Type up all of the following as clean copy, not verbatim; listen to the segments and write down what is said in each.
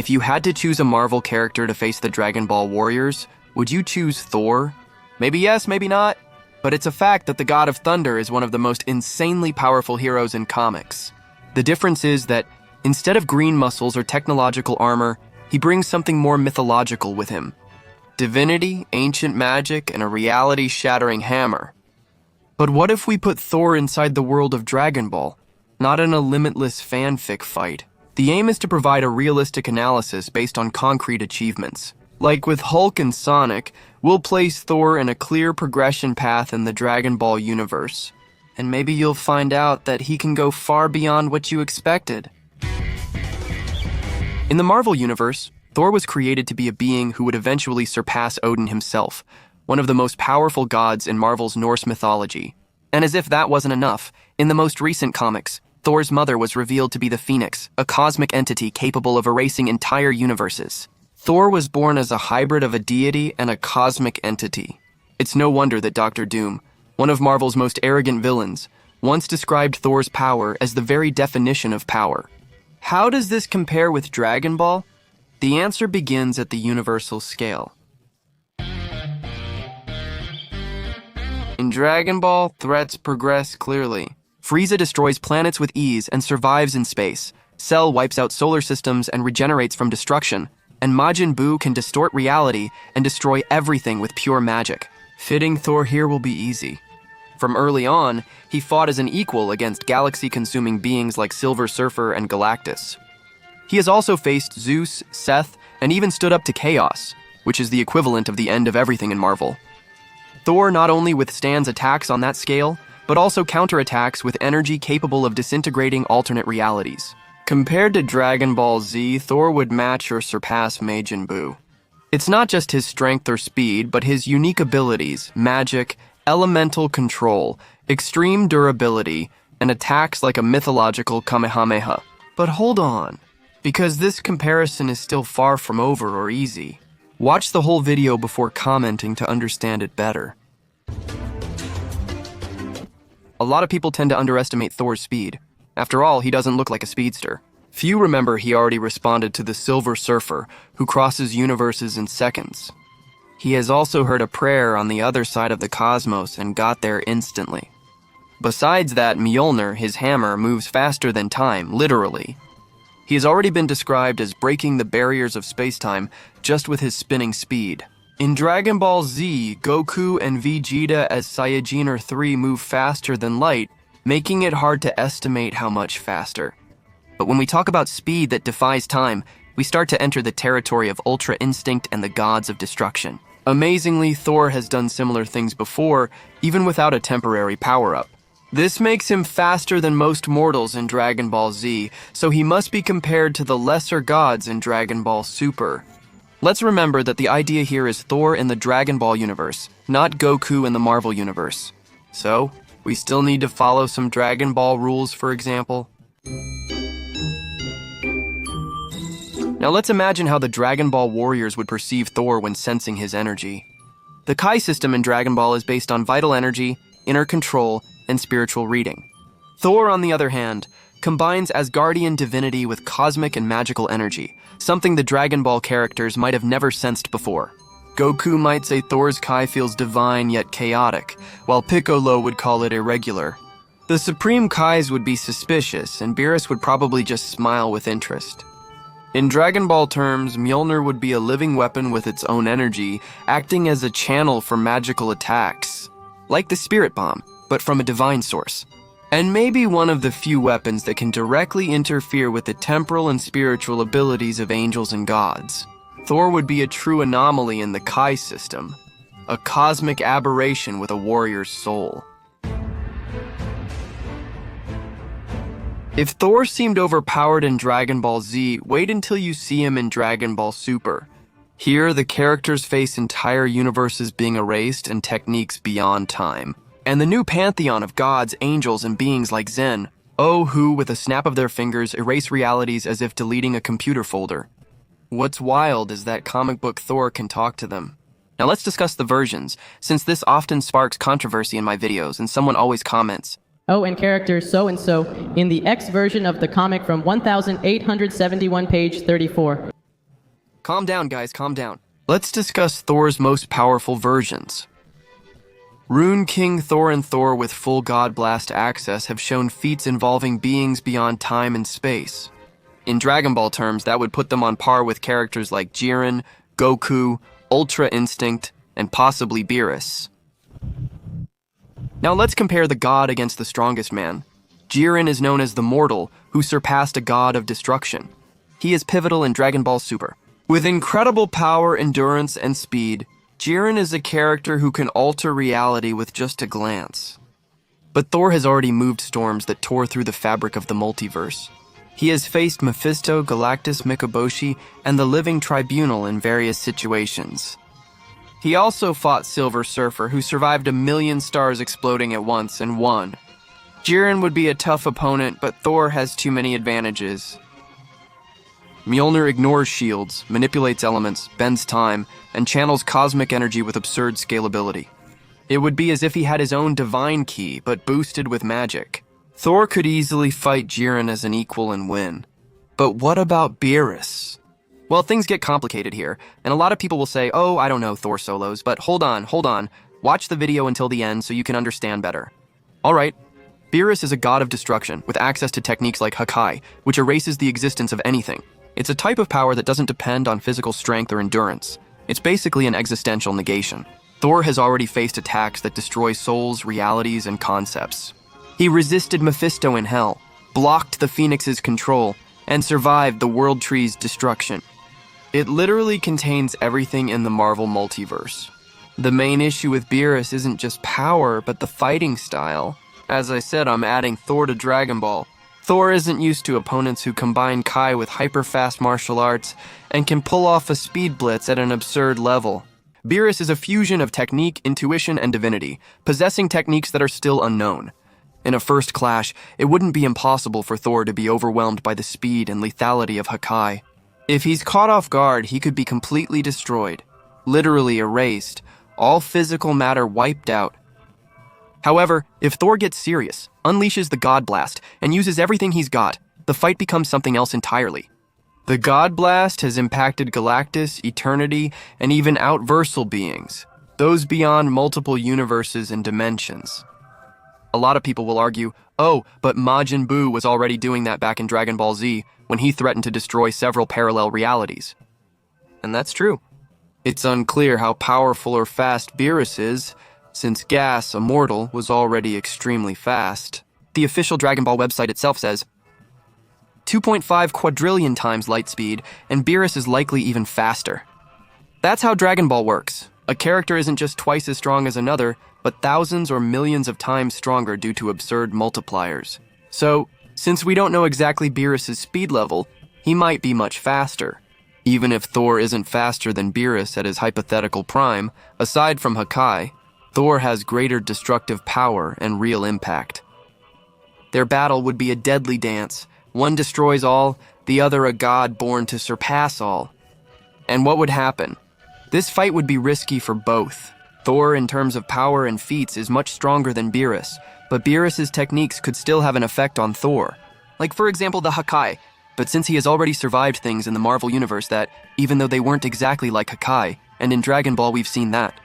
If you had to choose a Marvel character to face the Dragon Ball Warriors, would you choose Thor? Maybe yes, maybe not. But it's a fact that the God of Thunder is one of the most insanely powerful heroes in comics. The difference is that instead of green muscles or technological armor, he brings something more mythological with him. Divinity, ancient magic, and a reality-shattering hammer. But what if we put Thor inside the world of Dragon Ball, not in a limitless fanfic fight? The aim is to provide a realistic analysis based on concrete achievements. Like with Hulk and Sonic, we'll place Thor in a clear progression path in the Dragon Ball universe. And maybe you'll find out that he can go far beyond what you expected. In the Marvel universe, Thor was created to be a being who would eventually surpass Odin himself, one of the most powerful gods in Marvel's Norse mythology. And as if that wasn't enough, in the most recent comics, Thor's mother was revealed to be the Phoenix, a cosmic entity capable of erasing entire universes. Thor was born as a hybrid of a deity and a cosmic entity. It's no wonder that Dr. Doom, one of Marvel's most arrogant villains, once described Thor's power as the very definition of power. How does this compare with Dragon Ball? The answer begins at the universal scale. In Dragon Ball, threats progress clearly. Frieza destroys planets with ease and survives in space. Cell wipes out solar systems and regenerates from destruction. And Majin Buu can distort reality and destroy everything with pure magic. Fitting Thor here will be easy. From early on, he fought as an equal against galaxy-consuming beings like Silver Surfer and Galactus. He has also faced Zeus, Seth, and even stood up to Chaos, which is the equivalent of the end of everything in Marvel. Thor not only withstands attacks on that scale, but also counterattacks with energy capable of disintegrating alternate realities. Compared to Dragon Ball Z, Thor would match or surpass Majin Buu. It's not just his strength or speed, but his unique abilities, magic, elemental control, extreme durability, and attacks like a mythological Kamehameha. But hold on, because this comparison is still far from over or easy. Watch the whole video before commenting to understand it better. A lot of people tend to underestimate Thor's speed. After all, he doesn't look like a speedster. Few remember he already responded to the Silver Surfer, who crosses universes in seconds. He has also heard a prayer on the other side of the cosmos and got there instantly. Besides that, Mjolnir, his hammer, moves faster than time, literally. He has already been described as breaking the barriers of space-time just with his spinning speed. In Dragon Ball Z, Goku and Vegeta as Saiyajin 3 move faster than light, making it hard to estimate how much faster. But when we talk about speed that defies time, we start to enter the territory of Ultra Instinct and the gods of destruction. Amazingly, Thor has done similar things before, even without a temporary power-up. This makes him faster than most mortals in Dragon Ball Z, so he must be compared to the lesser gods in Dragon Ball Super. Let's remember that the idea here is Thor in the Dragon Ball universe, not Goku in the Marvel universe. So, we still need to follow some Dragon Ball rules, for example. Now let's imagine how the Dragon Ball warriors would perceive Thor when sensing his energy. The Kai system in Dragon Ball is based on vital energy, inner control, and spiritual reading. Thor, on the other hand, combines Asgardian divinity with cosmic and magical energy, something the Dragon Ball characters might have never sensed before. Goku might say Thor's Kai feels divine yet chaotic, while Piccolo would call it irregular. The Supreme Kais would be suspicious, and Beerus would probably just smile with interest. In Dragon Ball terms, Mjolnir would be a living weapon with its own energy, acting as a channel for magical attacks. Like the Spirit Bomb, but from a divine source. And maybe one of the few weapons that can directly interfere with the temporal and spiritual abilities of angels and gods. Thor would be a true anomaly in the Kai system, a cosmic aberration with a warrior's soul. If Thor seemed overpowered in Dragon Ball Z, wait until you see him in Dragon Ball Super. Here, the characters face entire universes being erased and techniques beyond time. And the new pantheon of gods, angels, and beings like Zen, who, with a snap of their fingers, erase realities as if deleting a computer folder. What's wild is that comic book Thor can talk to them. Now let's discuss the versions, since this often sparks controversy in my videos and someone always comments, "Oh, and character so-and-so in the X version of the comic from 1871 page 34. Calm down, guys, calm down. Let's discuss Thor's most powerful versions. Rune King Thor and Thor with full God Blast access have shown feats involving beings beyond time and space. In Dragon Ball terms, that would put them on par with characters like Jiren, Goku, Ultra Instinct, and possibly Beerus. Now let's compare the god against the strongest man. Jiren is known as the Mortal, who surpassed a god of destruction. He is pivotal in Dragon Ball Super. With incredible power, endurance, and speed, Jiren is a character who can alter reality with just a glance. But Thor has already moved storms that tore through the fabric of the multiverse. He has faced Mephisto, Galactus, Mikoboshi, and the Living Tribunal in various situations. He also fought Silver Surfer, who survived 1,000,000 stars exploding at once and won. Jiren would be a tough opponent, but Thor has too many advantages. Mjolnir ignores shields, manipulates elements, bends time, and channels cosmic energy with absurd scalability. It would be as if he had his own divine key, but boosted with magic. Thor could easily fight Jiren as an equal and win. But what about Beerus? Well, things get complicated here, and a lot of people will say, oh, I don't know Thor solos, but hold on. Watch the video until the end so you can understand better. Alright, Beerus is a god of destruction, with access to techniques like Hakai, which erases the existence of anything. It's a type of power that doesn't depend on physical strength or endurance. It's basically an existential negation. Thor has already faced attacks that destroy souls, realities, and concepts. He resisted Mephisto in Hell, blocked the Phoenix's control, and survived the World Tree's destruction. It literally contains everything in the Marvel multiverse. The main issue with Beerus isn't just power, but the fighting style. As I said, I'm adding Thor to Dragon Ball. Thor isn't used to opponents who combine Kai with hyper-fast martial arts and can pull off a speed blitz at an absurd level. Beerus is a fusion of technique, intuition, and divinity, possessing techniques that are still unknown. In a first clash, it wouldn't be impossible for Thor to be overwhelmed by the speed and lethality of Hakai. If he's caught off guard, he could be completely destroyed, literally erased, all physical matter wiped out. However, if Thor gets serious, unleashes the God Blast, and uses everything he's got, the fight becomes something else entirely. The God Blast has impacted Galactus, Eternity, and even outversal beings, those beyond multiple universes and dimensions. A lot of people will argue, oh, but Majin Buu was already doing that back in Dragon Ball Z when he threatened to destroy several parallel realities. And that's true. It's unclear how powerful or fast Beerus is, since Gas, Immortal, was already extremely fast. The official Dragon Ball website itself says 2.5 quadrillion times light speed, and Beerus is likely even faster. That's how Dragon Ball works. A character isn't just twice as strong as another, but thousands or millions of times stronger due to absurd multipliers. So, since we don't know exactly Beerus' speed level, he might be much faster. Even if Thor isn't faster than Beerus at his hypothetical prime, aside from Hakai, Thor has greater destructive power and real impact. Their battle would be a deadly dance. One destroys all, the other a god born to surpass all. And what would happen? This fight would be risky for both. Thor, in terms of power and feats, is much stronger than Beerus, but Beerus' techniques could still have an effect on Thor. Like, for example, the Hakai. But since he has already survived things in the Marvel Universe that, even though they weren't exactly like Hakai, and in Dragon Ball we've seen that.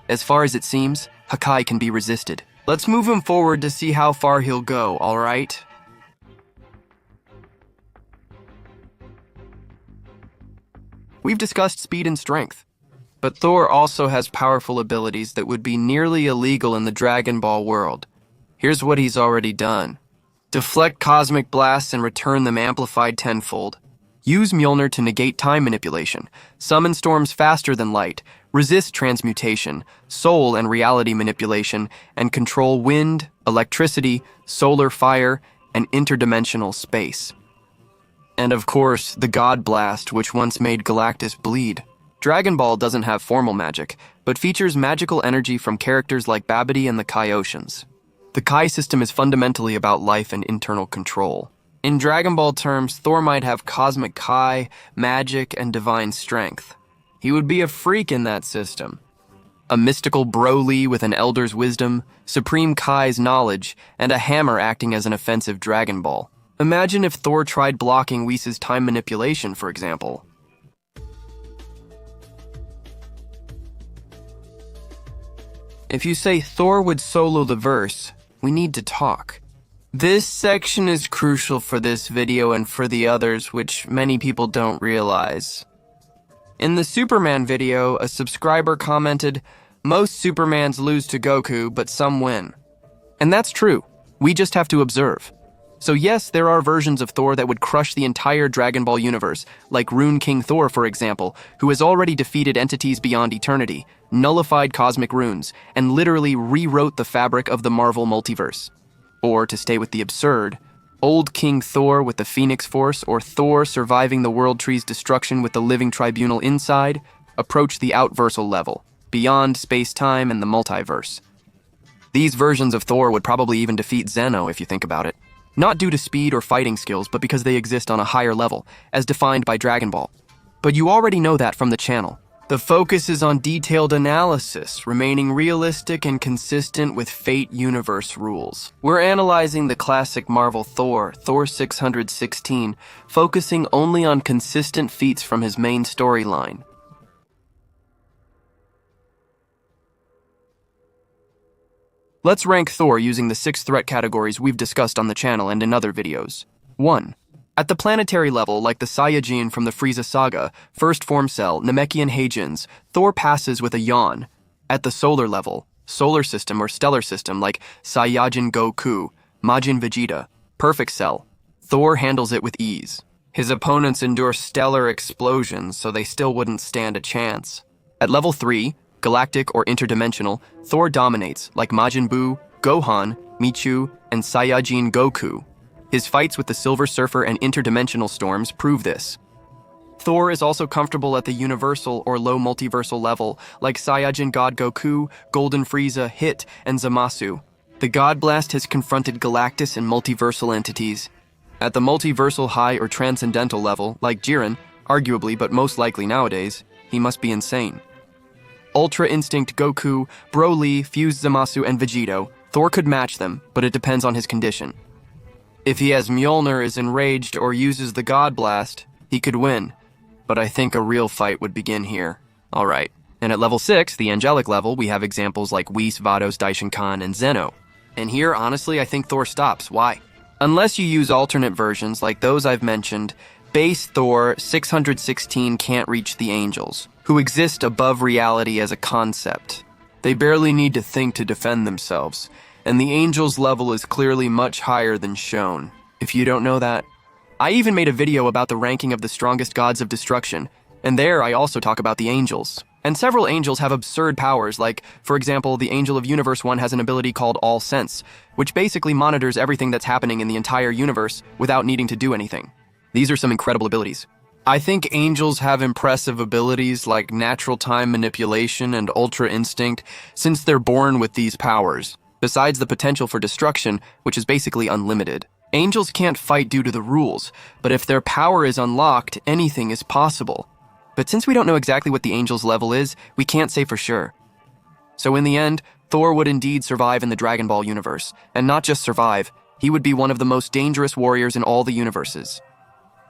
As far as it seems, Hakai can be resisted. Let's move him forward to see how far he'll go, alright? We've discussed speed and strength, but Thor also has powerful abilities that would be nearly illegal in the Dragon Ball world. Here's what he's already done. Deflect cosmic blasts and return them amplified tenfold. Use Mjolnir to negate time manipulation. Summon storms faster than light. Resist transmutation, soul and reality manipulation, and control wind, electricity, solar fire, and interdimensional space. And of course, the God Blast, which once made Galactus bleed. Dragon Ball doesn't have formal magic, but features magical energy from characters like Babidi and the Kai Oceans. The Kai system is fundamentally about life and internal control. In Dragon Ball terms, Thor might have cosmic Kai, magic, and divine strength. He would be a freak in that system. A mystical Broly with an elder's wisdom, supreme Kai's knowledge, and a hammer acting as an offensive Dragon Ball. Imagine if Thor tried blocking Whis' time manipulation, for example. If you say Thor would solo the verse, we need to talk. This section is crucial for this video and for the others, which many people don't realize. In the Superman video, a subscriber commented, "Most Supermans lose to Goku, but some win." And that's true. We just have to observe. So yes, there are versions of Thor that would crush the entire Dragon Ball universe, like Rune King Thor, for example, who has already defeated entities beyond eternity, nullified cosmic runes, and literally rewrote the fabric of the Marvel multiverse. Or, to stay with the absurd, Old King Thor with the Phoenix Force, or Thor surviving the World Tree's destruction with the Living Tribunal inside, approach the outversal level, beyond space-time and the multiverse. These versions of Thor would probably even defeat Zeno if you think about it. Not due to speed or fighting skills, but because they exist on a higher level, as defined by Dragon Ball. But you already know that from the channel. The focus is on detailed analysis, remaining realistic and consistent with Fate universe rules. We're analyzing the classic Marvel Thor, Thor 616, focusing only on consistent feats from his main storyline. Let's rank Thor using the 6 threat categories we've discussed on the channel and in other videos. 1. At the planetary level, like the Saiyajin from the Frieza saga, First Form Cell, Namekian Heijins, Thor passes with a yawn. At the solar level, solar system or stellar system like Saiyajin Goku, Majin Vegeta, Perfect Cell, Thor handles it with ease. His opponents endure stellar explosions, so they still wouldn't stand a chance. At level 3, galactic or interdimensional, Thor dominates, like Majin Buu, Gohan, Michu, and Saiyajin Goku. His fights with the Silver Surfer and interdimensional storms prove this. Thor is also comfortable at the universal or low multiversal level, like Saiyajin God Goku, Golden Frieza, Hit, and Zamasu. The God Blast has confronted Galactus and multiversal entities. At the multiversal high or transcendental level, like Jiren, arguably but most likely nowadays, he must be insane. Ultra Instinct Goku, Broly, Fused Zamasu, and Vegito, Thor could match them, but it depends on his condition. If he has Mjolnir, is enraged, or uses the God Blast, he could win. But I think a real fight would begin here. Alright, and at level 6, the angelic level, we have examples like Whis, Vados, Daishinkan, and Zeno. And here, honestly, I think Thor stops. Why? Unless you use alternate versions like those I've mentioned, base Thor 616 can't reach the angels, who exist above reality as a concept. They barely need to think to defend themselves, and the angels' level is clearly much higher than shown. If you don't know that, I even made a video about the ranking of the strongest gods of destruction, and there I also talk about the angels. And several angels have absurd powers, like, for example, the Angel of Universe one has an ability called All Sense, which basically monitors everything that's happening in the entire universe without needing to do anything. These are some incredible abilities. I think angels have impressive abilities like natural time manipulation and ultra instinct, since they're born with these powers, besides the potential for destruction, which is basically unlimited. Angels can't fight due to the rules, but if their power is unlocked, anything is possible. But since we don't know exactly what the angel's level is, we can't say for sure. So in the end, Thor would indeed survive in the Dragon Ball universe, and not just survive, he would be one of the most dangerous warriors in all the universes.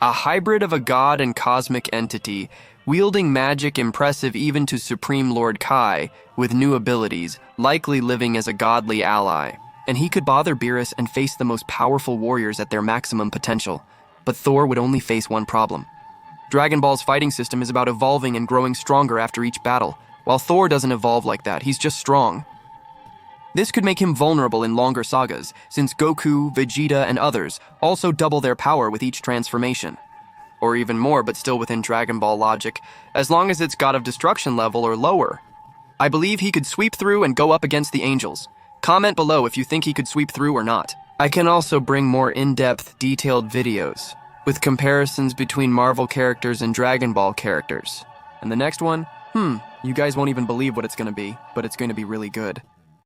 A hybrid of a god and cosmic entity, wielding magic impressive even to Supreme Lord Kai, with new abilities, likely living as a godly ally. And he could bother Beerus and face the most powerful warriors at their maximum potential. But Thor would only face one problem. Dragon Ball's fighting system is about evolving and growing stronger after each battle, while Thor doesn't evolve like that, he's just strong. This could make him vulnerable in longer sagas, since Goku, Vegeta, and others also double their power with each transformation. Or even more, but still within Dragon Ball logic, as long as it's God of Destruction level or lower. I believe he could sweep through and go up against the angels. Comment below if you think he could sweep through or not. I can also bring more in-depth, detailed videos, with comparisons between Marvel characters and Dragon Ball characters. And the next one, you guys won't even believe what it's gonna be, but it's gonna be really good.